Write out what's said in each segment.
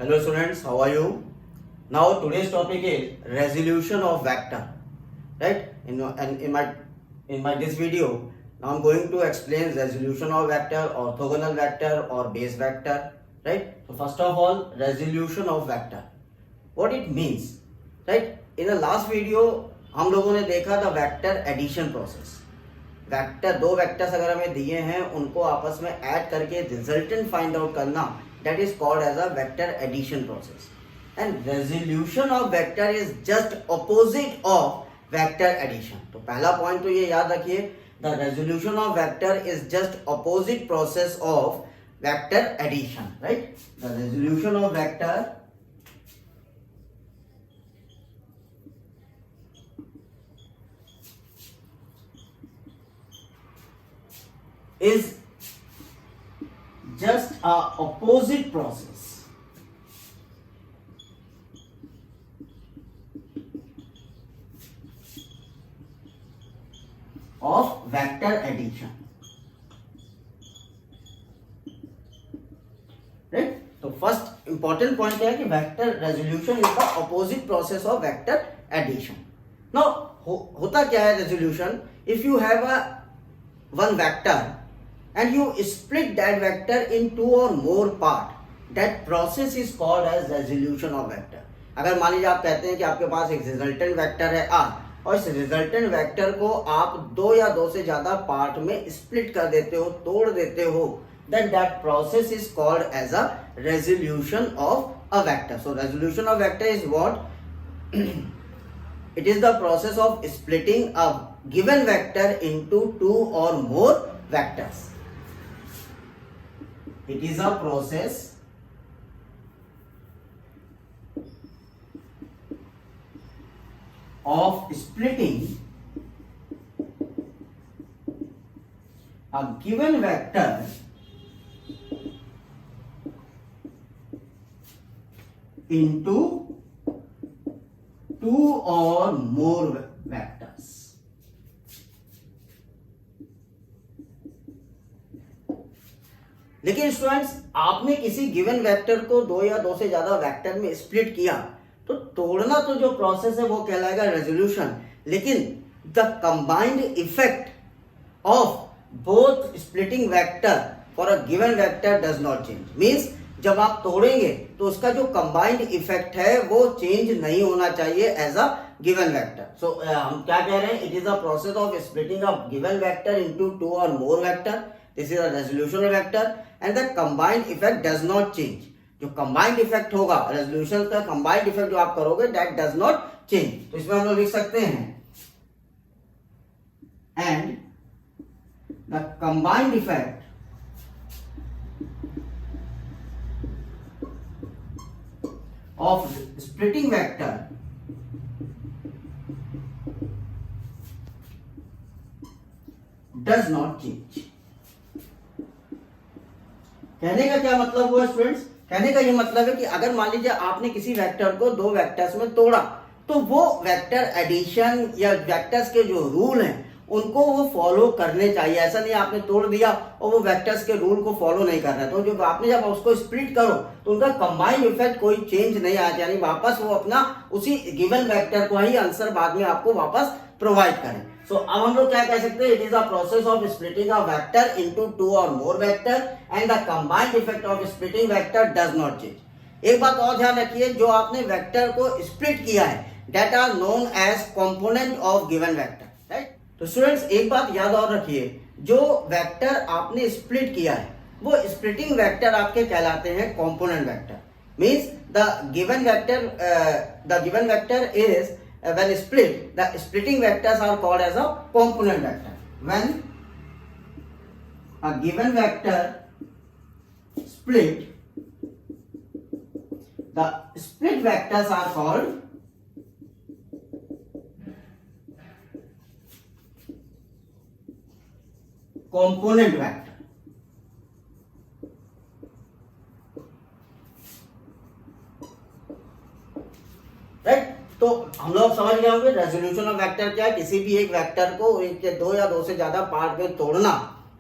Hello students, how are you? Now today's topic is resolution of vector. Right? In my this video, now I'm going to explain resolution of vector, orthogonal vector or base vector. Right? So first of all, resolution of vector. What it means? Right? In the last video हम लोगों ने देखा था vector addition process. Vector दो vectors अगर हमें दिए हैं उनको आपस में ऐड करके रिजल्टेंट फाइंड आउट करना, that is called as a vector addition process. And resolution of vector is just opposite of vector addition. तो पहला पॉइंट तो ये याद रखिए, the resolution of vector is just opposite process of vector addition. Right, the resolution of vector is just a opposite process of vector addition. Right? तो first important point क्या है कि vector resolution is the opposite process of vector addition. Now होता क्या है resolution? If you have a one vector and you split that vector in two or more part, that process is called as resolution of vector. अगर मान लीजिए आप कहते हैं कि आपके पास एक रिजल्टेंट वेक्टर है R और इस रिजल्टेंट वेक्टर को आप दो या दो से ज्यादा पार्ट में स्प्लिट कर देते हो, तोड़ देते हो, then that process is called as a resolution of a vector. So resolution of vector is what? It is the process of splitting a given vector into two or more vectors. It is a process of splitting a given vector into two or more vectors. लेकिन students, आपने किसी given vector को दो या दो से ज्यादा vector में स्प्लिट किया तो तोड़ना तो जो प्रोसेस है वो कहलाएगा रेजोल्यूशन. लेकिन the combined effect of both splitting vector for a given vector does not change. Means जब आप तोड़ेंगे तो उसका जो कंबाइंड इफेक्ट है वो चेंज नहीं होना चाहिए as a given vector. So हम क्या कह रहे हैं? It is a process of splitting a given vector into two or more vector. This is a resolution of vector and the combined effect does not change. जो combined effect होगा resolution का, combined effect जो आप करोगे that does not change. तो इसमें हम लोग लिख सकते हैं and the combined effect of splitting vector does not change. कहने का क्या मतलब हुआ स्टूडेंट्स? कहने का ये मतलब है कि अगर मान लीजिए आपने किसी वेक्टर को दो वेक्टर्स में तोड़ा तो वो वेक्टर एडिशन या वेक्टर्स के जो रूल हैं उनको वो फॉलो करने चाहिए. ऐसा नहीं आपने तोड़ दिया और वो वेक्टर्स के रूल को फॉलो नहीं कर रहा है. तो जो आपने जब उसको स्प्लिट करो तो उनका कंबाइंड इफेक्ट कोई चेंज नहीं आया, यानी वापस वो अपना उसी गिवन वेक्टर को ही आंसर बाद में आपको वापस प्रोवाइड करें. सो अब हम लोग क्या कह सकते हैं? It is a process of splitting a vector into two or more vector and the combined effect of splitting vector does not change. एक बात और ध्यान रखिए, जो आपने वेक्टर को स्प्लिट किया है that are known as component of given vector. Right. तो स्टूडेंट्स एक बात याद और रखिए, जो वेक्टर आपने स्प्लिट किया है वो स्प्लिटिंग वेक्टर आपके कहलाते हैं component vector. Means the given vector is when split, the splitting vectors are called as a component vector. When a given vector split, the split vectors are called component vector. Right. तो हम लोग समझ गए होंगे resolution of vector क्या है. किसी भी एक वेक्टर को इनके दो या दो से ज्यादा पार्ट में तोड़ना,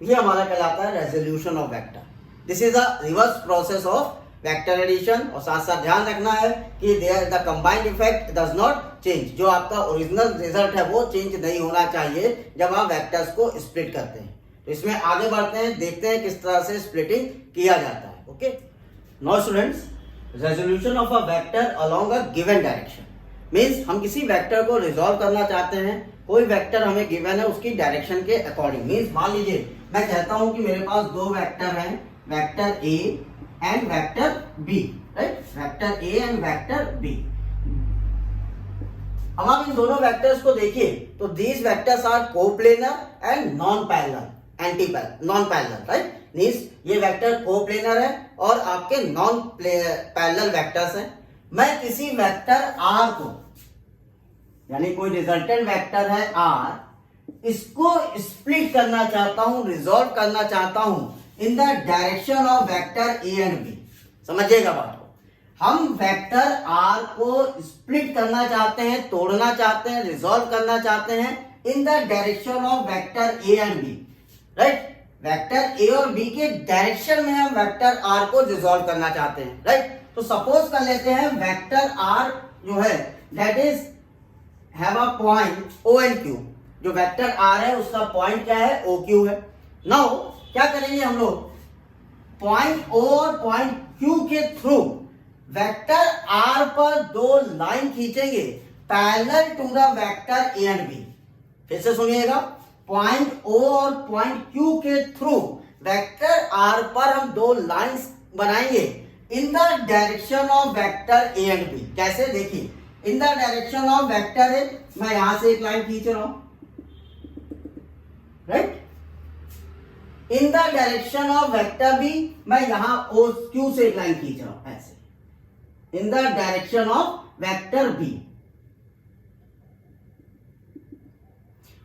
ये हमारा कहलाता है resolution of vector. This is a reverse process of vector addition, और साथ साथ ध्यान रखना है कि the combined effect does not change, जो आपका ओरिजिनल रिजल्ट है वो चेंज नहीं होना चाहिए जब आप वेक्टर्स को स्प्लिट करते हैं। तो इसमें आगे बढ़ते हैं, देखते हैं किस तरह से स्प्लिटिंग किया जाता है। Okay, now students, resolution of a vector along a given direction means हम किसी वेक्टर को रिजॉल्व करना चाहते हैं, कोई वेक्टर हमें गिवन है उसकी डायरेक्शन के अकॉर्डिंग। मीन्स मान लीजिए मैं कहता हूं कि मेरे पास दो वेक्टर हैं, vector A and vector B, right, vector A and vector B. अब आप इन दोनों वेक्टर्स को देखिए तो these vectors are coplanar and non parallel, non parallel, right, means ये वेक्टर कोप्लेनर है और आपके नॉन पैरेलल वेक्टर्स हैं। मैं किसी वेक्टर आर को, यानी कोई रिजल्टेंट वेक्टर है आर, इसको स्प्लिट करना चाहता हूं, रिजॉल्व करना चाहता हूं in the direction of vector A and B. समझिएगा बात को, हम वेक्टर आर को स्प्लिट करना चाहते हैं, तोड़ना चाहते हैं, रिजॉल्व करना चाहते हैं in the direction of vector A and B, right. Vector A और बी के डायरेक्शन में हम वेक्टर आर को रिजॉल्व करना चाहते हैं, राइट। तो सपोज कर लेते हैं वेक्टर आर जो है that is have a point O and Q, जो वेक्टर आर है उसका पॉइंट क्या है, ओ क्यू है। नाउ क्या करेंगे हम लोग, पॉइंट ओ और पॉइंट क्यू के थ्रू वेक्टर आर पर दो लाइन खींचेंगे parallel to the vector A and B. फिर से सुनिएगा, पॉइंट ओ और पॉइंट क्यू के थ्रू वेक्टर आर पर हम दो लाइंस बनाएंगे in the direction of vector A and B. कैसे, देखिए, in the direction of vector A, मैं यहां से एक लाइन खींच रहा हूं, right. In the direction of vector B, मैं यहां ओ क्यू से एक लाइन खींच रहा हूं, ऐसे, in the direction of vector B.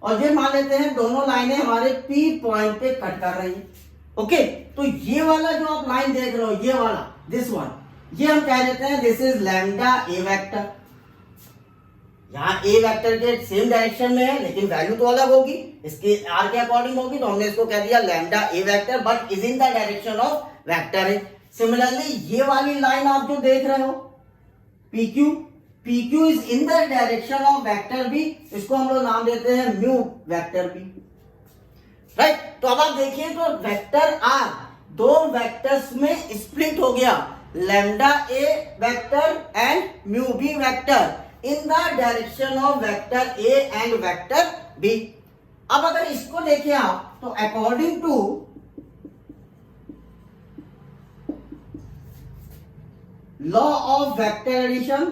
और ये मान लेते हैं दोनों लाइनें हमारे पी पॉइंट पे कट कर रही हैं। ओके, तो ये वाला जो आप लाइन देख रहे हो, ये वाला, दिस वन, ये हम कह देते हैं this is lambda A vector. यहाँ ए वेक्टर के सेम डायरेक्शन में है लेकिन वैल्यू तो अलग होगी, इसके आर के अकॉर्डिंग होगी, तो हमने इसको कह दिया lambda A vector but is in the direction of vector A. Similarly ये वाली लाइन आप जो देख रहे हो P Q, P Q is in the direction of vector B, इसको हम लोग नाम देते हैं म्यू वेक्टर बी, राइट। तो अब आप देखिए तो वेक्टर आर दो वेक्टर्स में स्प्लिट हो गया, lambda A vector and mu B vector in the direction of vector A and vector B. अब अगर इसको देखें आप तो according to law of vector addition,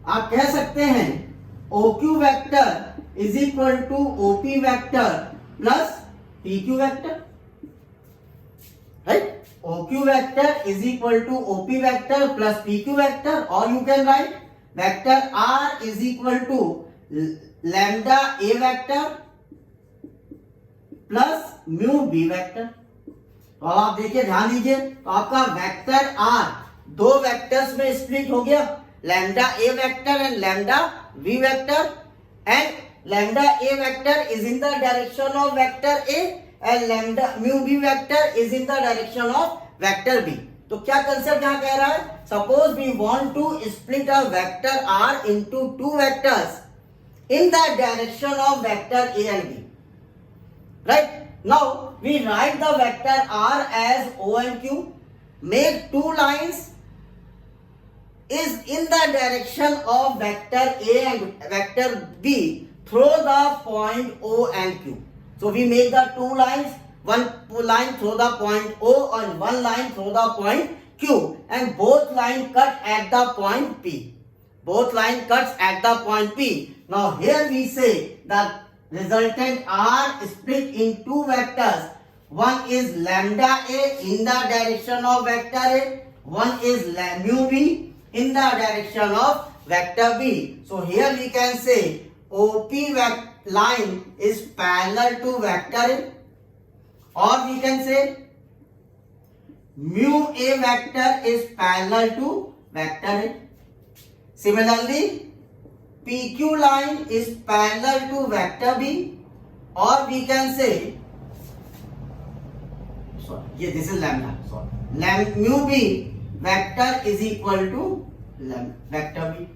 आप कह सकते हैं OQ vector is equal to OP vector plus PQ vector, right. OQ vector is equal to OP vector plus PQ vector, और you can write vector R is equal to lambda A vector plus mu B vector. तो आप देखिए, ध्यान दीजिए, तो आपका vector R दो vectors में स्प्लिट हो गया, lambda a vector and lambda v vector, and lambda a vector is in the direction of vector a and lambda mu v vector is in the direction of vector b। तो क्या concept यहाँ कह रहा है, suppose we want to split a vector r into two vectors in the direction of vector a and b, right। Now we write the vector r as o and q, make two lines is in the direction of vector A and vector B through the point O and Q. So we make the two lines, one line through the point O and one line through the point Q, and both line cut at the point P. Both line cuts at the point P. Now here we say that resultant R split in two vectors. One is lambda A in the direction of vector A, one is mu B in the direction of vector B. So here we can say OP line is parallel to vector A, or we can say mu A vector is parallel to vector A. Similarly, PQ line is parallel to vector B, or we can say sorry ये this is lambda, sorry mu B vector is equal to vector B.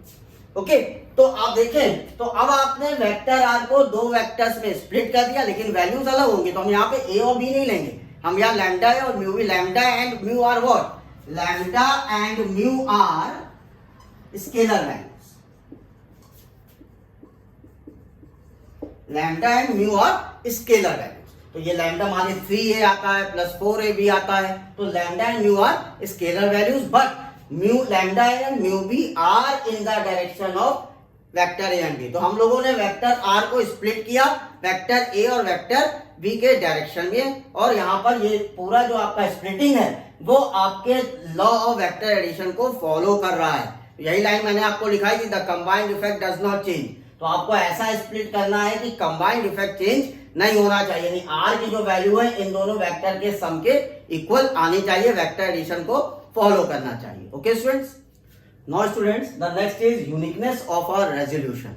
Okay, तो आप देखें तो अब आपने vector R को दो vectors में स्प्लिट कर दिया, लेकिन वैल्यूज अलग होंगे, तो हम यहाँ पे ए और बी नहीं लेंगे, हम यहाँ लैम्डा है और म्यू भी, lambda and mu are what, lambda and mu are scalar values, lambda and mu are scalar values. तो ये लैम्डा माने 3a आता है प्लस 4ab आता है, तो lambda and mu are scalar values, but mu lambda and mu B are in the direction of vector A and B. तो हम लोगों ने वेक्टर आर को स्प्लिट किया वेक्टर ए और वेक्टर बी के डायरेक्शन में, और यहाँ पर ये पूरा जो आपका स्प्लिटिंग है वो आपके लॉ ऑफ वेक्टर एडिशन को फॉलो कर रहा है। यही लाइन मैंने आपको लिखाई थी, the combined effect does not change. तो आपको ऐसा स्प्लिट करना है कि कंबाइंड इफेक्ट चेंज नहीं होना चाहिए, यानी आर की जो वैल्यू है इन दोनों वेक्टर के सम के इक्वल आनी चाहिए, वेक्टर एडिशन को फॉलो करना चाहिए। Okay students, now students the next is uniqueness of a resolution.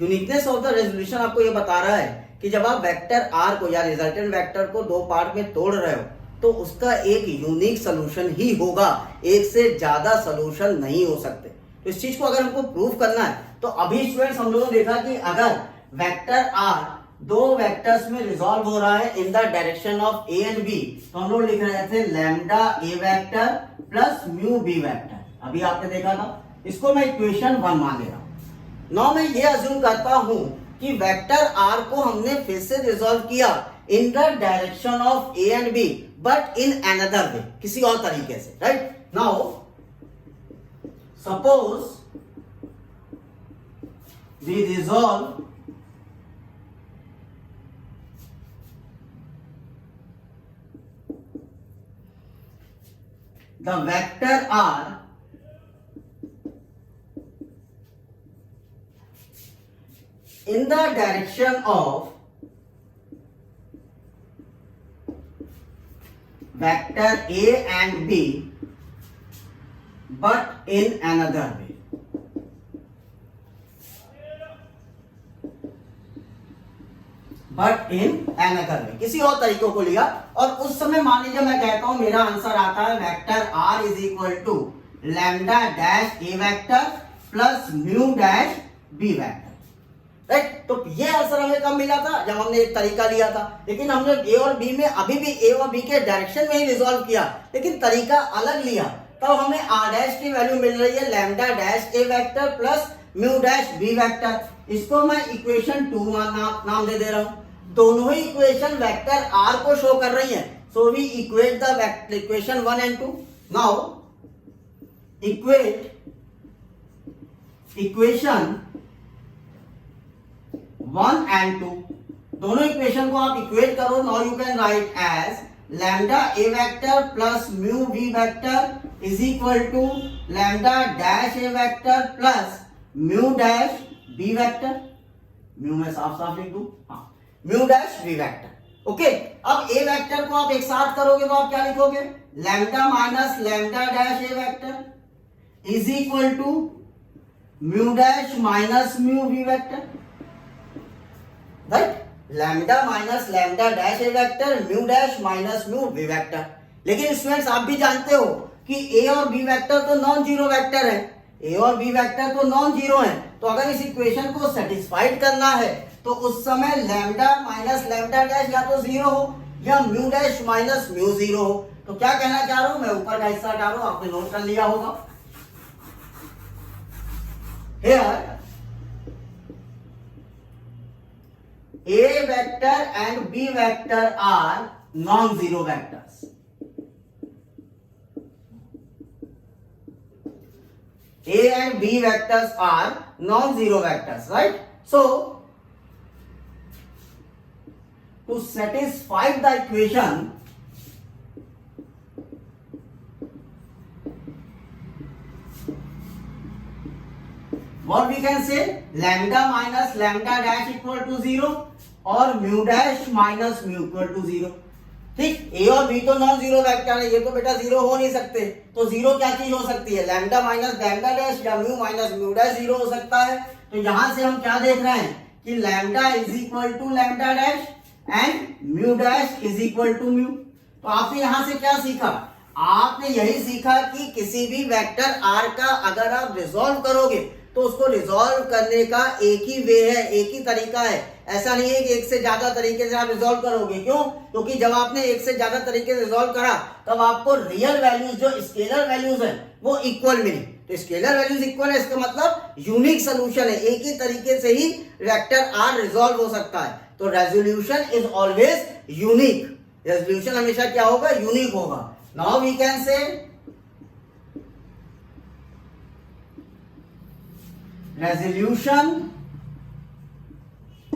Uniqueness of the resolution आपको ये बता रहा है कि जब आप वेक्टर आर को या रिजल्टेंट वेक्टर को दो पार्ट में तोड़ रहे हो तो उसका एक यूनिक सोल्यूशन ही होगा, एक से ज्यादा सोल्यूशन नहीं हो सकते। तो इस चीज को अगर हमको प्रूव करना है तो अभी स्टूडेंट्स हम लोगों ने देखा कि अगर वेक्टर आर दो वेक्टर्स में रिजॉल्व हो रहा है in the direction of A and B, तो हम लोग लिख रहे थे lambda A vector plus mu B vector, अभी आपने देखा था। इसको मैं इक्वेशन 1 मान ले रहा हूं। नाउ मैं ये अज्यूम करता हूं कि वेक्टर आर को हमने फिर से रिजॉल्व किया in the direction of A and B, but in another way, किसी और तरीके से, right. Now suppose we resolve the vector r in the direction of vector a and b but in another way। But in another way, किसी और तरीकों को लिया, और उस समय मान लीजिए मैं कहता हूं मेरा आंसर आता है vector R is equal to lambda dash A vector plus mu dash B vector, right. तो ये आंसर हमें कब मिला था, जब हमने एक तरीका लिया था, लेकिन हमने ए और बी में अभी भी ए और बी के डायरेक्शन में ही रिजॉल्व किया, लेकिन तरीका अलग लिया, तब हमें आर डैश की वैल्यू मिल रही है lambda dash A vector plus mu dash B vector. इसको मैं इक्वेशन 2 नाम दे रहा हूं। दोनों ही इक्वेशन वेक्टर आर को शो कर रही है, so we equate the equation 1 and 2। Now equate equation 1 and 2, दोनों इक्वेशन को आप इक्वेट करो। Now you can write as lambda A vector plus mu B vector is equal to lambda dash A vector plus mu dash B vector. Mu में साफ साफ लिख दूं, हाँ, mu dash B vector. Okay, अब A vector को आप एक साथ करोगे तो आप क्या लिखोगे, lambda minus lambda dash A vector is equal to mu dash minus mu B vector, right. Lambda minus lambda dash A vector, mu dash minus mu B vector. लेकिन स्टूडेंट्स आप भी जानते हो कि ए और बी वेक्टर तो non zero vector है, A और बी वेक्टर तो नॉन जीरो है, तो अगर इस इक्वेशन को सेटिस्फाइड करना है तो उस समय लैम्डा माइनस लैम्डा डैश या तो जीरो हो या mu dash minus mu zero हो। तो क्या कहना चाह रहा हूं मैं, ऊपर का हिस्सा हटा रहा हूं, आपने नोट कर लिया होगा। Here A vector and B vector are non-zero vectors. A and B vectors are non-zero vectors, right? So, to satisfy the equation, what we can say, lambda minus lambda dash equal to 0 और mu dash minus mu equal to 0। ठीक, ए और B तो non zero vector है, ये तो बेटा zero हो नहीं सकते, तो जीरो क्या चीज हो सकती है, लैम्डा माइनस लैम्डा डैश या mu minus mu dash zero हो सकता है। तो यहां से हम क्या देख रहे हैं कि lambda is equal to lambda dash and mu dash is equal to mu. तो आपने यहां से क्या सीखा? आपने यही सीखा कि किसी भी वेक्टर r का अगर आप रिजॉल्व करोगे तो उसको रिजॉल्व करने का एक ही वे है, एक ही तरीका है। ऐसा नहीं है कि एक से ज्यादा तरीके से आप रिजॉल्व करोगे। क्यों? क्योंकि जब आपने एक से ज्यादा तरीके से रिजॉल्व करा तब आपको रियल वैल्यूज जो स्केलर वैल्यूज है वो इक्वल मिली। तो स्केलर वैल्यूज इक्वल है, इसका मतलब यूनिक सोल्यूशन है, एक ही तरीके से ही वेक्टर आर रिजॉल्व हो सकता है। तो resolution is always unique. Resolution हमेशा क्या होगा? यूनिक होगा। Now we can say resolution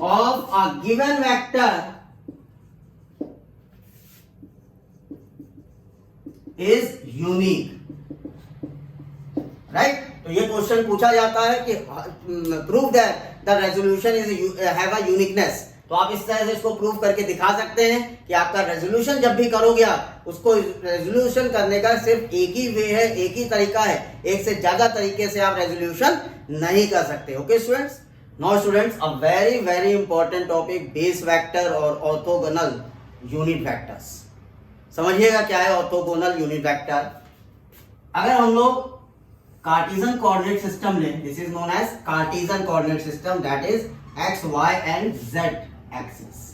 of a given vector is unique, right? तो ये क्वेश्चन पूछा जाता है कि prove that the resolution is have a uniqueness. तो आप इस तरह से इसको प्रूव करके दिखा सकते हैं कि आपका रेजोल्यूशन जब भी करोगे आप उसको रेजोल्यूशन करने का सिर्फ एक ही वे है, एक ही तरीका है, एक से ज्यादा तरीके से आप रेजोल्यूशन नहीं कर सकते। Okay students, now students a very very important topic, base vector और ऑर्थोगोनल यूनिट वेक्टर्स। समझिएगा क्या है ऑर्थोगोनल यूनिट वेक्टर। अगर हम लोग कार्टेशियन कोऑर्डिनेट सिस्टम लें, this is known as Cartesian coordinate system, that is X Y and Z axis.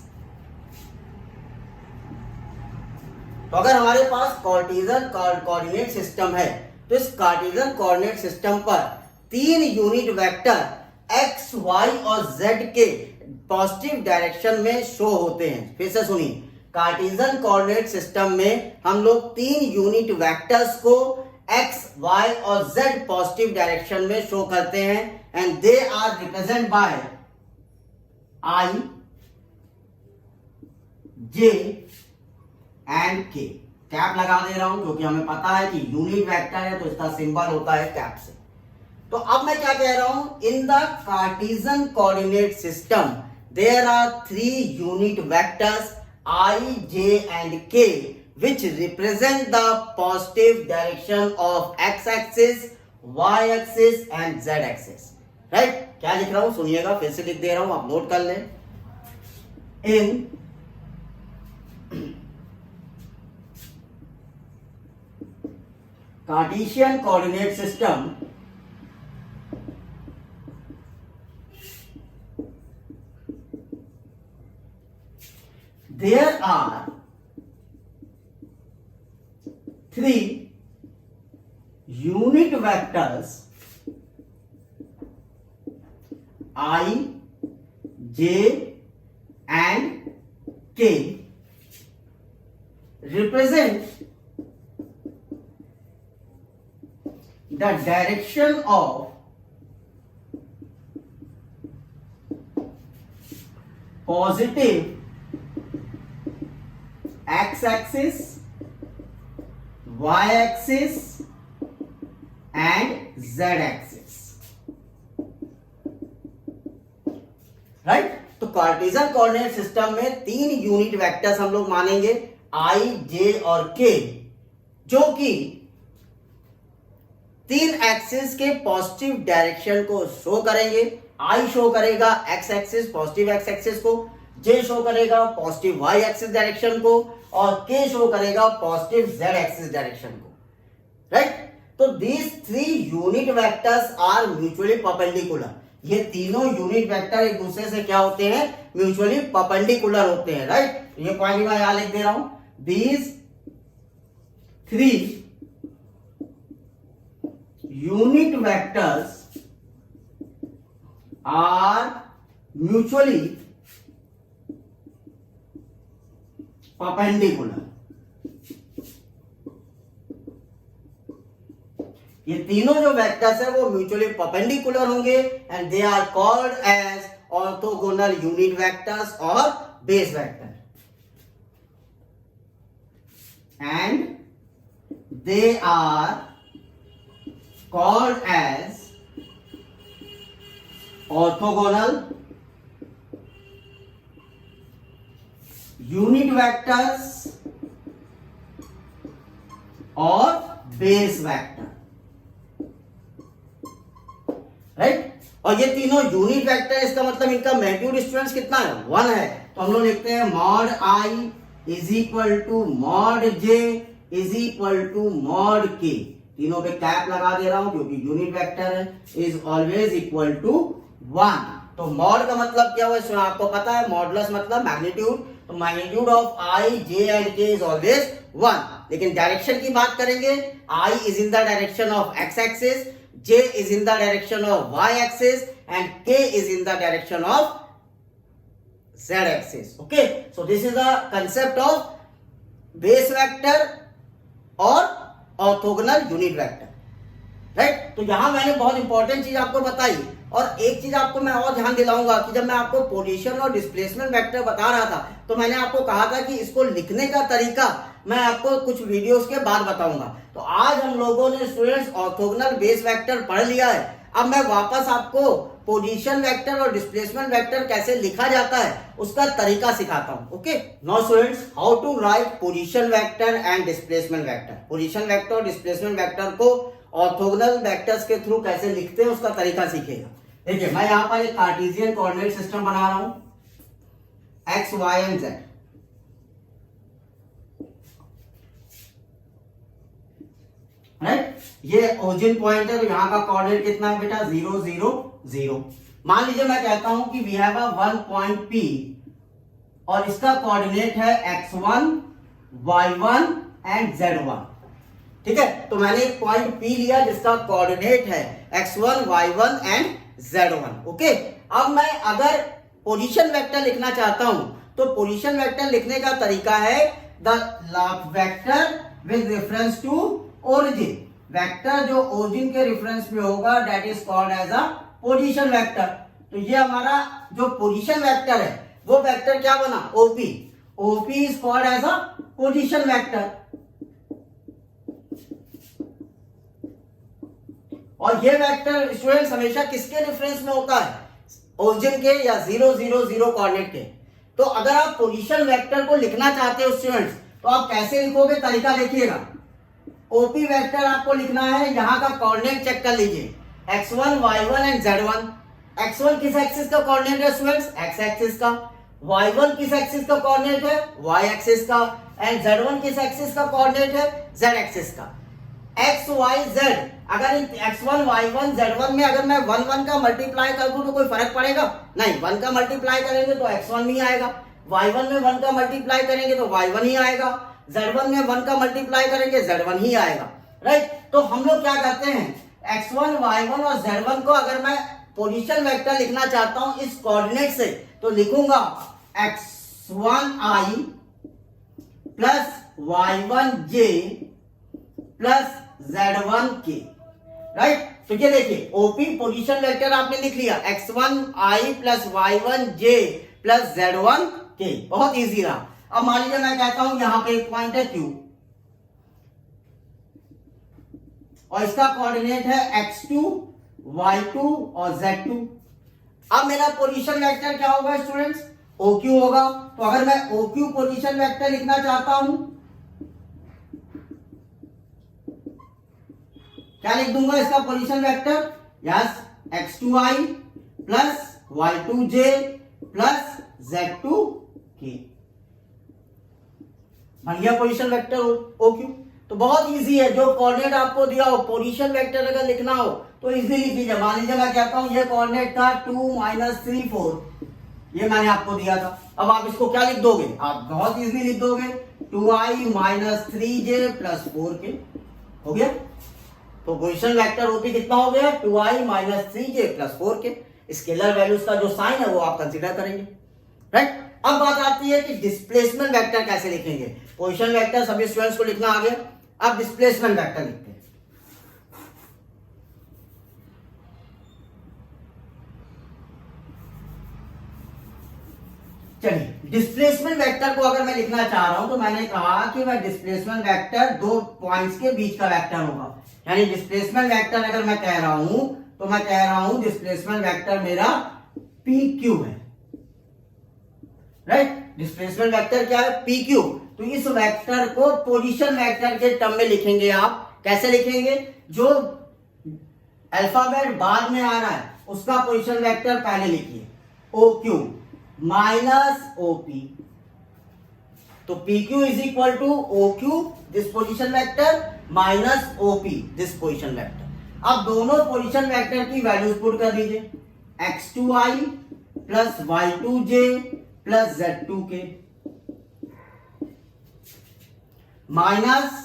तो अगर हमारे पास कार्टेशियन कोऑर्डिनेट सिस्टम है तो इस कार्टेशियन कोऑर्डिनेट सिस्टम पर तीन यूनिट वेक्टर एक्स वाई और जेड के पॉजिटिव डायरेक्शन में शो होते हैं। फिर से सुनिए, कार्टेशियन कोऑर्डिनेट सिस्टम में हम लोग तीन यूनिट वेक्टर्स को एक्स वाई और जेड पॉजिटिव डायरेक्शन में शो करते हैं and they are represent by I, J and K. Cap लगा दे रहा हूं क्योंकि हमें पता है कि यूनिट वेक्टर है तो इसका सिंबल होता है कैप से। तो अब मैं क्या कह रहा हूं, in the Cartesian coordinate system there are three unit vectors I, J and K which represent the positive direction of x axis, y axis and z axis. Right? क्या लिख रहा हूं सुनिएगा, फिर से लिख दे रहा हूं, आप नोट कर लें। In Cartesian coordinate system there are three unit vectors I, J and K represent the direction of positive x-axis, y-axis and z-axis. Right? तो कार्टेशियन कोऑर्डिनेट सिस्टम में तीन यूनिट वेक्टर्स हम लोग मानेंगे आई, जे और के, जो कि तीन एक्सिस के पॉजिटिव डायरेक्शन को शो करेंगे। आई शो करेगा X axis, positive X axis को, जे शो करेगा पॉजिटिव वाई एक्सिस डायरेक्शन को और के शो करेगा पॉजिटिव जेड एक्सिस डायरेक्शन को। राइट? तो these three unit vectors are mutually perpendicular. ये तीनों यूनिट वेक्टर एक दूसरे से क्या होते हैं? म्यूचुअली परपेंडिकुलर होते हैं। राइट? ये पॉइंट मैं यहां लिख दे रहा हूं, these three unit vectors are mutually perpendicular. ये तीनों जो वेक्टर्स है वो म्यूचुअली परपेंडिकुलर होंगे and they are called as orthogonal unit vectors or base vector, and they are called as orthogonal unit vectors or base vector. Right? और ये तीनों unit vector, इसका मतलब इनका मैग्नीट्यूड डिस्टेंस कितना है? 1 है। तो हम लोग लिखते हैं mod I is equal to mod J is equal to mod K, तीनों पे कैप लगा दे रहा हूं क्योंकि यूनिट वेक्टर है, इज ऑलवेज इक्वल टू 1। तो मॉड का मतलब क्या हुआ इसमें आपको पता है, मॉडुलस मतलब मैग्नीट्यूड, तो magnitude of I J and K is always 1। लेकिन डायरेक्शन की बात करेंगे, I is in the direction of X axis, J is in the direction of y axis and K is in the direction of z axis. Okay, so this is the concept of base vector और orthogonal unit vector, right? तो यहां मैंने बहुत important चीज आपको बताई, और एक चीज आपको मैं और ध्यान दिलाऊंगा कि जब मैं आपको पोजीशन और डिस्प्लेसमेंट वेक्टर बता रहा था तो मैंने आपको कहा था कि इसको लिखने का तरीका मैं आपको कुछ वीडियोस के बाद बताऊंगा। तो आज हम लोगों ने स्टूडेंट्स ऑर्थोगोनल बेस वेक्टर पढ़ लिया है, अब मैं वापस आपको पोजीशन वेक्टर और डिस्प्लेसमेंट वेक्टर कैसे लिखा जाता है उसका तरीका सिखाता हूं। Okay, now students, how to write position vector and displacement vector. Position vector और डिस्प्लेसमेंट वेक्टर को ऑर्थोगोनल वेक्टर्स के थ्रू कैसे लिखते हैं उसका तरीका सीखेगा। देखिए, मैं यहां पर एक कार्टेशियन कोऑर्डिनेट सिस्टम बना रहा हूं, X Y and Z, right? ये ओरिजिन पॉइंट है, तो यहां का कोऑर्डिनेट कितना है बेटा, 0 0 0। मान लीजिए मैं कहता हूं कि we have a one point P और इसका कोऑर्डिनेट है x1 y1 एंड z1, ठीक है? तो मैंने एक पॉइंट P लिया जिसका कोऑर्डिनेट है x1 y1 and z1। Okay, अब मैं अगर पोजीशन वेक्टर लिखना चाहता हूं तो पोजीशन वेक्टर लिखने का तरीका है the vector with reference to origin. Vector जो ओरिजिन के रेफरेंस में होगा that is called as a position vector. तो ये हमारा जो पोजीशन वेक्टर है वो वेक्टर क्या बना, OP. OP is called as a position vector, और ये वेक्टर स्टूडेंट्स हमेशा किसके रेफरेंस में होता है, ओरिजिन के या 0 0 0 कोऑर्डिनेट के। तो अगर आप पोजीशन वेक्टर को लिखना चाहते हो स्टूडेंट्स तो आप कैसे लिखोगे, तरीका देखिएगा। ओपी वेक्टर आपको लिखना है, यहां का कोऑर्डिनेट चेक कर लीजिए, x1 y1 and z1। x1 किस एक्सिस का कोऑर्डिनेट है स्टूडेंट्स, x एक्सिस का। y1 किस एक्सिस का कोऑर्डिनेट है, y एक्सिस का। एंड z1 किस एक्सिस का कोऑर्डिनेट है, z एक्सिस का। x y z, अगर x1 y1 z1 में अगर मैं 1 1 का मल्टीप्लाई कर दूं तो कोई फर्क पड़ेगा नहीं, 1 का मल्टीप्लाई करेंगे तो x1 ही आएगा, y1 में 1 का मल्टीप्लाई करेंगे तो y1 ही आएगा, z1 में 1 का मल्टीप्लाई करेंगे z1 ही आएगा, राइट? तो हम लोग क्या करते हैं, x1 y1 और z1 को अगर मैं पोजीशन वेक्टर लिखना चाहता हूं इस कोऑर्डिनेट से तो लिखूंगा x1i plus y1j plus z1k, right? तो ये देखिए, ओपी पोजीशन वेक्टर आपने लिख लिया, x1i plus y1j plus z1k, बहुत इजी रहा। अब मान लीजिए मैं कहता हूं यहां पे एक पॉइंट है Q और इसका कोऑर्डिनेट है x2 y2 और z2। अब मेरा पोजीशन वेक्टर क्या होगा स्टूडेंट्स, OQ होगा। तो अगर मैं OQ पोजीशन वेक्टर लिखना चाहता हूं क्या लिख दूंगा इसका position vector, yes, x2i plus y2j plus z2k, बन गया पोजीशन वेक्टर OQ। तो बहुत इजी है, जो कोऑर्डिनेट आपको दिया हो पोजीशन वेक्टर अगर लिखना हो तो इजीली लिख लीजिए। मान लीजिए मैं कहता हूं ये कोऑर्डिनेट था 2 3 4, ये मैंने आपको दिया था। अब आप इसको क्या लिख दोगे, आप बहुत इजीली लिख दोगे 2i 3j प्लस 4k, हो गया। तो पोजीशन वेक्टर ओपी कितना हो गया, 2i 3j plus 4k। Scalar values का जो साइन है वो आप कंसीडर करेंगे, राइट? अब बात आती है कि डिस्प्लेसमेंट वेक्टर कैसे लिखेंगे। पोजीशन वेक्टर सभी स्टूडेंट्स को लिखना आ गया, अब डिस्प्लेसमेंट वेक्टर लिखते हैं। चलिए, डिस्प्लेसमेंट वेक्टर को अगर मैं लिखना चाह रहा हूं तो मैंने कहा कि मैं डिस्प्लेसमेंट वेक्टर दो पॉइंट्स के बीच का वेक्टर होगा, यानी डिस्प्लेसमेंट वेक्टर अगर मैं कह रहा हूं तो मैं कह रहा हूं डिस्प्लेसमेंट वेक्टर मेरा PQ है, राइट? डिस्प्लेसमेंट वेक्टर क्या है, PQ। तो इस वेक्टर को पोजीशन वेक्टर के टर्म में लिखेंगे। आप कैसे लिखेंगे, जो अल्फाबेट बाद में आ रहा है उसका पोजीशन वेक्टर पहले लिखिए, OQ माइनस OP तो PQ is equal to OQ this position vector minus OP this position vector. अब दोनों पोजीशन वेक्टर की वैल्यूज पुट कर दीजिए, x2i plus y2j plus z2k minus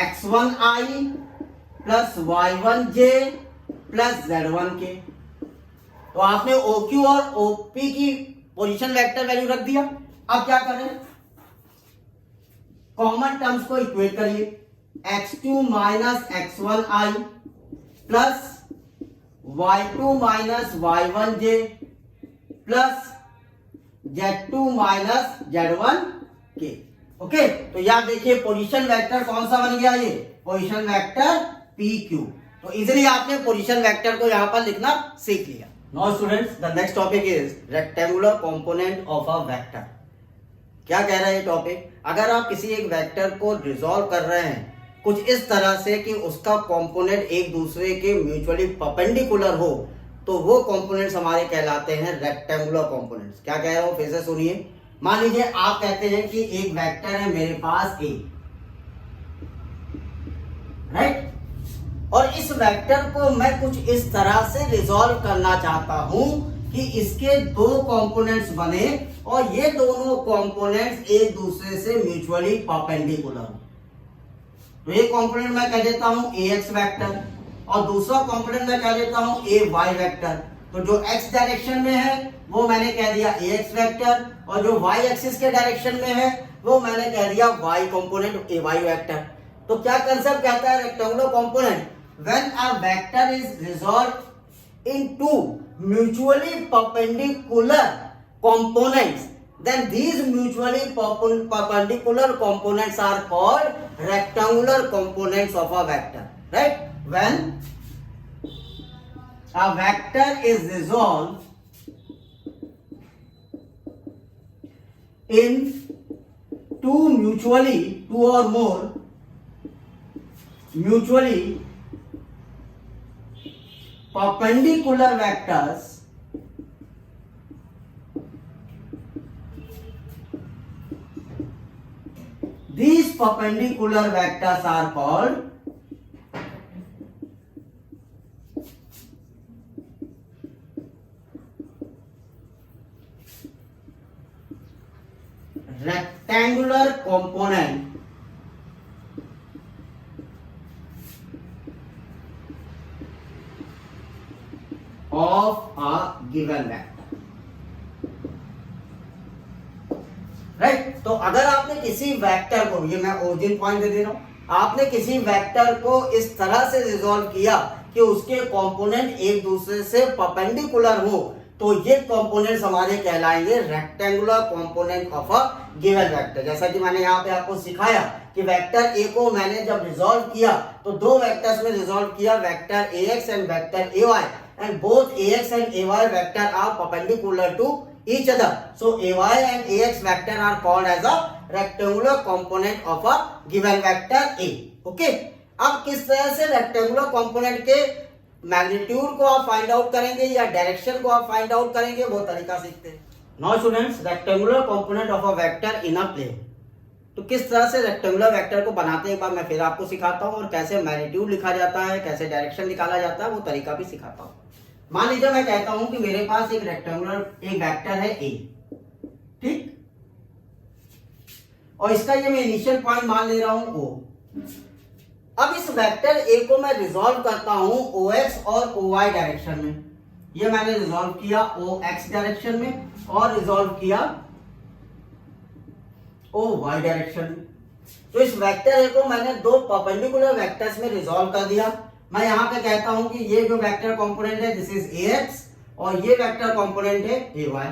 x1i plus y1j plus z1k। तो आपने OQ और OP की पोजीशन वेक्टर वैल्यू रख दिया। अब क्या करें, कॉमन टर्म्स को इक्वेट करिए, x2 minus x1i plus y2 minus y1j plus z2 minus z1k। Okay, तो यहां देखिए पोजीशन वेक्टर कौन सा बन गया, ये पोजीशन वेक्टर PQ। तो इजीली आपने पोजीशन वेक्टर को यहां पर लिखना सीख लिया। Now students, the next topic is rectangular component of a vector. क्या कह रहा है ये टॉपिक, अगर आप किसी एक वेक्टर को रिजॉल्व कर रहे हैं कुछ इस तरह से कि उसका कंपोनेंट एक दूसरे के म्यूचुअली परपेंडिकुलर हो, तो वो कंपोनेंट्स हमारे कहलाते हैं रेक्टेंगुलर कंपोनेंट्स। क्या कह रहा हूं, फिर से सुनिए। मान लीजिए आप कहते हैं कि एक वेक्टर है मेरे पास A, राइट, और इस वेक्टर को मैं कुछ इस तरह से रिजॉल्व करना चाहता हूं कि इसके दो कंपोनेंट्स बने और ये दोनों कंपोनेंट्स एक दूसरे से म्यूचुअली परपेंडिकुलर हो। तो एक कंपोनेंट मैं कह देता हूं AX वेक्टर और दूसरा कंपोनेंट मैं कह देता हूं AY वेक्टर। तो जो x डायरेक्शन में है वो मैंने कह दिया AX वेक्टर और जो y एक्सिस के डायरेक्शन में है वो मैंने कह दिया y कंपोनेंट AY वेक्टर। तो क्या कंसेप्ट कहता है rectangular component, when a vector is resolved into mutually perpendicular components, then these mutually perpendicular components are called rectangular components of a vector, right? When a vector is resolved in two or more mutually perpendicular vectors, these perpendicular vectors are called rectangular component of a given vector, right. तो अगर आपने किसी vector को, ये मैं origin point दे रहा हूं, आपने किसी वेक्टर को इस तरह से रिजॉल्व किया कि उसके कंपोनेंट एक दूसरे से परपेंडिकुलर हो, तो ये कंपोनेंट्स हमारे कहलाएंगे rectangular component of a given vector. जैसा कि मैंने यहाँ पे आपको सिखाया कि वेक्टर ए को मैंने जब रिजॉल्व किया तो दो वेक्टर्स में रिजॉल्व किया, vector AX and vector AY, and both AX and AY vector are perpendicular to each other. So AY and AX vector are called as a rectangular component of a given vector A. Okay? अब किस तरह से rectangular component के magnitude को आप find out करेंगे या direction को आप फाइंड आउट करेंगे, वो तरीका सीखते हैं। Now students, rectangular component of a vector in a plane. तो किस तरह से रेक्टेंगुलर वेक्टर को बनाते हैं एक बार मैं फिर आपको सिखाता हूं, और कैसे मैग्नीट्यूड लिखा जाता है, कैसे डायरेक्शन निकाला जाता है, वो तरीका भी सिखाता हूं। मान लीजिए मैं कहता हूं कि मेरे पास एक वेक्टर है A, ठीक, और इसका ये मैं इनिशियल पॉइंट मान ले रहा हूं O। अब इस वेक्टर A को मैं रिजॉल्व करता हूं OX और OY डायरेक्शन में। ये मैंने रिजॉल्व किया OX डायरेक्शन में और रिजॉल्व किया OY डायरेक्शन में। तो इस वेक्टर A को मैंने दो परपेंडिकुलर वेक्टर्स में रिजॉल्व कर दिया। मैं यहां पे कहता हूं कि ये जो वेक्टर कंपोनेंट है दिस इज AX और ये वेक्टर कंपोनेंट है AY।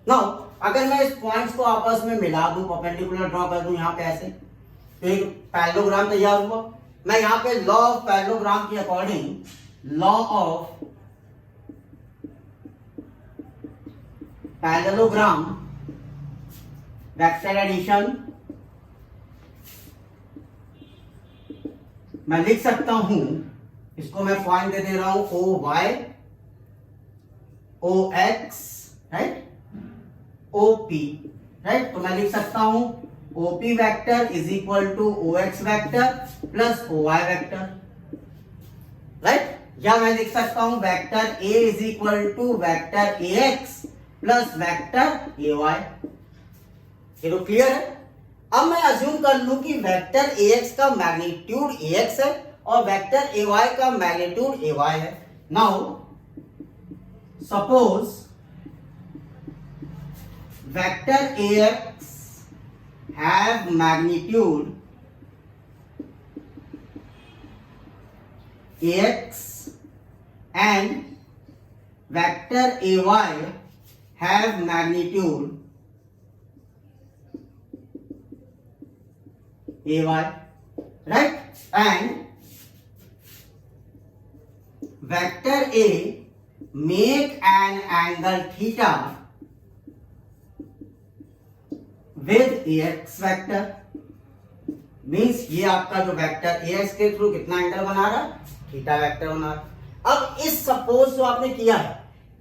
नाउ अगर मैं इस पॉइंट्स को आपस में मिला दूं, परपेंडिकुलर ड्रॉ कर दूं यहां पे ऐसे, तो एक पैरेललोग्राम तैयार हुआ। मैं यहां पे लॉ ऑफ पैरेललोग्राम के according, law of parallelogram vector addition मैं लिख सकता हूं, इसको मैं पॉइंट दे रहा हूं OY, OX, right, OP, right. तो मैं लिख सकता हूं OP vector is equal to OX vector plus OY vector, right. या मैं लिख सकता हूं vector A is equal to vector AX plus vector AY। ये तो क्लियर है। अब मैं अज्यूम कर लूं कि वेक्टर AX का मैग्नीट्यूड AX है और वेक्टर AY का मैग्नीट्यूड AY है। Now suppose vector AX have magnitude AX and vector AY have magnitude AY, right? And vector A make an angle theta with AX vector, means ये आपका जो vector AX के through कितना angle बना रहा है, theta vector बना रहा। अब इस सपोज जो आपने किया है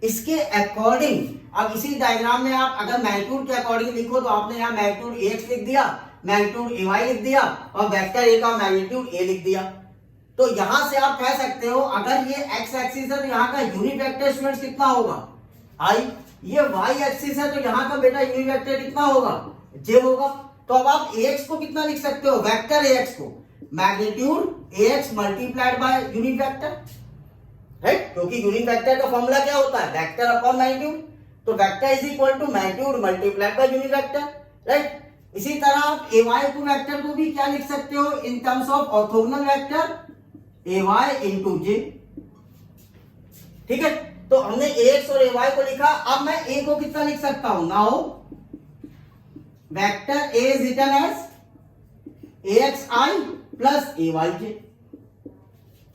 इसके अकॉर्डिंग, अब इसी डायग्राम में आप अगर मैग्नीट्यूड के अकॉर्डिंग लिखो तो आपने यहाँ मैग्नीट्यूड AX लिख दिया, मैग्नीट्यूड AY लिख दिया और वेक्टर A का मैग्नीट्यूड A लिख दिया। तो यहां से आप कह सकते हो अगर ये x एक्सिस है तो यहाँ का यूनिट वेक्टर स्टूडेंट्स कितना होगा I, ये y एक्सिस है तो यहाँ का बेटा यूनिट वेक्टर कितना होगा J होगा। तो अब आप AX को कितना लिख सकते हो, वेक्टर AX को magnitude AX multiplied by unit vector, right. क्योंकि यूनिट वेक्टर का फॉर्मूला क्या होता है, वेक्टर अपॉन मैग्नीट्यूड। तो vector is equal to magnitude multiplied by unit vector, right. इसी तरह आप AY को वेक्टर को भी क्या लिख सकते हो in terms of orthogonal vector AY into J, ठीक है। तो हमने AX और AY को लिखा। अब मैं A को कितना लिख सकता हूं, now vector A is written as AXI plus AYJ।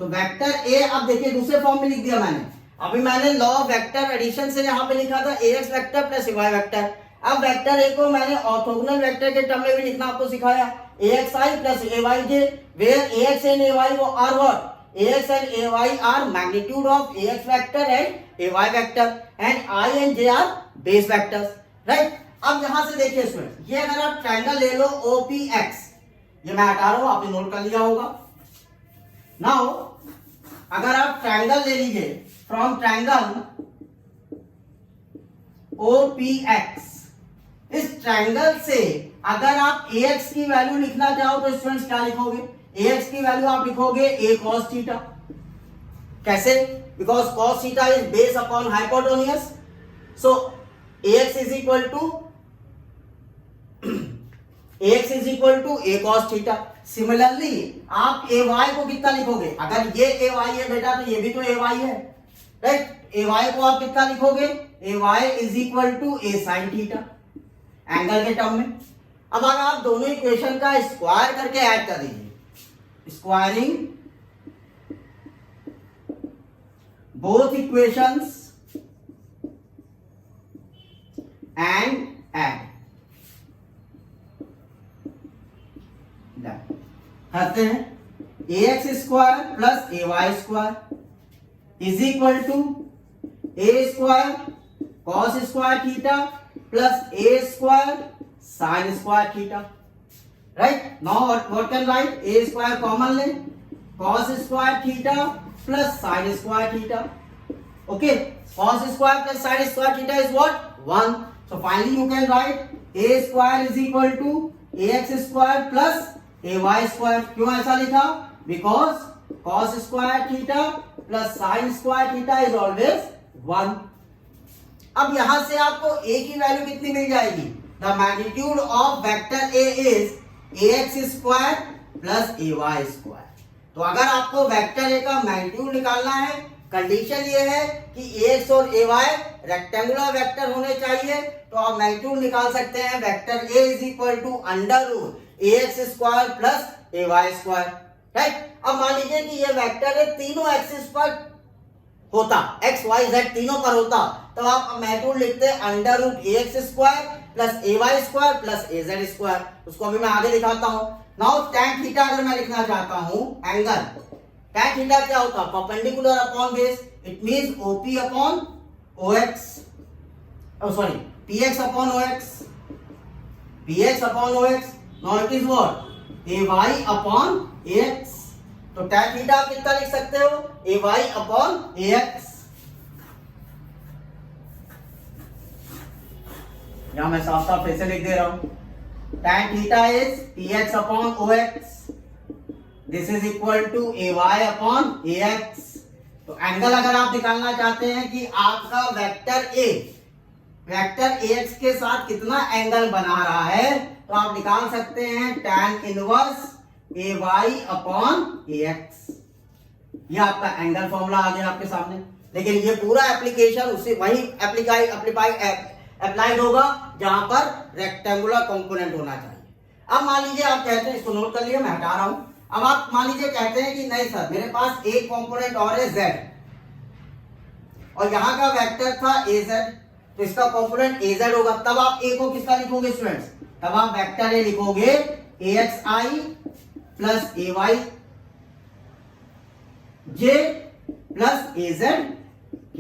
तो वेक्टर A अब देखिए दूसरे फॉर्म में लिख दिया मैंने। अभी मैंने लॉ ऑफ वेक्टर एडिशन से यहां पे लिखा था AX vector plus AY vector. अब वेक्टर A को मैंने ऑर्थोगोनल वेक्टर के टर्म में भी लिखना आपको सिखाया, AXI plus AYJ, where AX and AY वो are what, AX and AY are magnitude of AX vector and AY vector and I and J are base vectors, right? अब यहां से देखिए स्टूडेंट, ये अगर आप ट्रायंगल ले लो OPX, ये मैं हटा रहा हूं, आपने नोट कर लिया होगा। नाउ अगर आप ट्रायंगल ले लीजिए फ्रॉम ट्रायंगल OPX, इस ट्रायंगल से अगर आप AX की वैल्यू लिखना चाहो तो स्टूडेंट्स क्या लिखोगे, AX की वैल्यू आप लिखोगे A cos थीटा। कैसे, because cos theta is base upon hypotenuse, so AX is equal to A cos theta. Similarly आप AY को कितना लिखोगे, अगर ये AY है बेटा तो ये भी तो AY है, राइट। AY को आप कितना लिखोगे, AY is equal to A sin theta angle के टर्म में। अब अगर आप दोनों इक्वेशन का स्क्वायर करके ऐड कर दीजिए, squaring both equations and add, करते हैं AX square plus AY square is equal to A square cos square theta plus A square sine square theta, right. Now what can write, A square common ले, cos square theta plus sine square theta, okay. cos square plus sine square theta is what 1, so finally you can write A square is equal to AX square plus AY square. क्यों ऐसा लिखा, because cos square theta plus sine square theta is always 1। अब यहां से आपको A की value कितनी मिल जाएगी, the magnitude of vector A is AX square plus AY square. तो अगर आपको वेक्टर A का मैग्नीट्यूड निकालना है, कंडीशन ये है कि AX और AY रेक्टेंगुलर वेक्टर होने चाहिए, तो आप मैग्नीट्यूड निकाल सकते हैं vector A is equal to under root AX square plus AY square, right. अब मान लीजिए कि ये वेक्टर है तीनों एक्सिस पर होता, x y z तीनों पर होता, तो आप मैग्नीट्यूड लिखते हैं under root AX square plus AY square plus AZ square. उसको अभी मैं आगे दिखाता हूं। नाउ tan थीटा अगर मैं लिखना चाहता हूं एंगल, tan थीटा क्या होता है, perpendicular upon base, it means OP upon OX, sorry PX upon OX, bx upon ox. Now it is what? ay upon ax. तो tan थीटा आप कितना लिख सकते हो? ay upon ax. यहां मैं साफ साफ फिर से लिख दे रहा हूं. tan theta is px upon ox. This is equal to ay upon ax. तो एंगल अगर आप निकालना चाहते हैं कि आपका वेक्टर ax के साथ कितना एंगल बना रहा है, तो आप निकाल सकते हैं tan inverse ay upon ax. ये आपका एंगल फॉर्मूला आ गया आपके सामने. लेकिन ये पूरा एप्लीकेशन उसी वही अप्लाइड होगा जहां पर रेक्टेंगुलर कंपोनेंट होना चाहिए. अब मान लीजिए आप कहते हैं, इसको नोट कर लिए, मैं हटा रहा हूं. अब आप मान लीजिए कहते हैं कि नहीं सर, मेरे पास एक कंपोनेंट और है z, और यहां का वेक्टर था az, तो इसका कंपोनेंट az होगा. तब आप a को किसका लिखोगे स्टूडेंट्स? तब आप वेक्टर a लिखोगे axi plus ay j plus az k.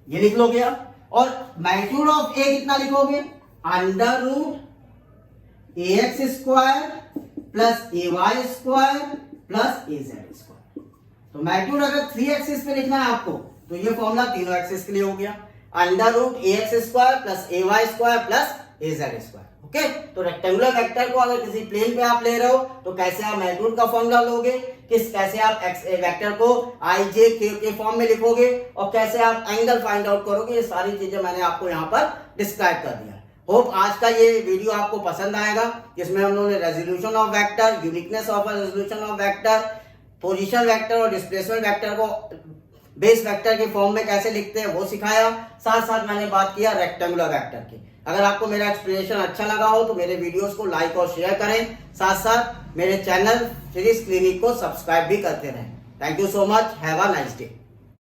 ये लिख लोगे आप. और मैग्नीट्यूड ऑफ a कितना लिखोगे? Under root ax square plus ay square plus az square. तो मैग्नीट्यूड अगर 3 एक्सिस पे लिखना है आपको, तो ये फॉर्मूला तीनों एक्सिस के लिए हो गया. Under root ax square plus ay square plus az square. Okay. तो रेक्टेंगुलर वेक्टर को अगर किसी प्लेन पे आप ले रहे हो, तो कैसे आप मैग्नीट्यूड का फॉर्मूला लोगे, कैसे आप वेक्टर को आई जे के फॉर्म में लिखोगे, और कैसे आप एंगल फाइंड आउट करोगे, ये सारी चीजें मैंने आपको यहाँ पर डिस्क्राइब कर दिया. होप आज का ये वीडियो आपको पसंद आएगा, जिसमें हम लोगों ने resolution of vector, uniqueness of resolution of vector, position vector और डिस्प्लेसमेंट वेक्टर को बेस वेक्टर के फॉर्म में कैसे लिखते हैं वो सिखाया. साथ साथ मैंने बात किया रेक्टेंगुलर वेक्टर की. अगर आपको मेरा एक्सप्लेनेशन अच्छा लगा हो तो मेरे वीडियोस को लाइक और शेयर करें. साथ साथ मेरे चैनल फिजिक्स क्लिनिक को सब्सक्राइब भी करते रहें. Thank you so much. Have a nice day.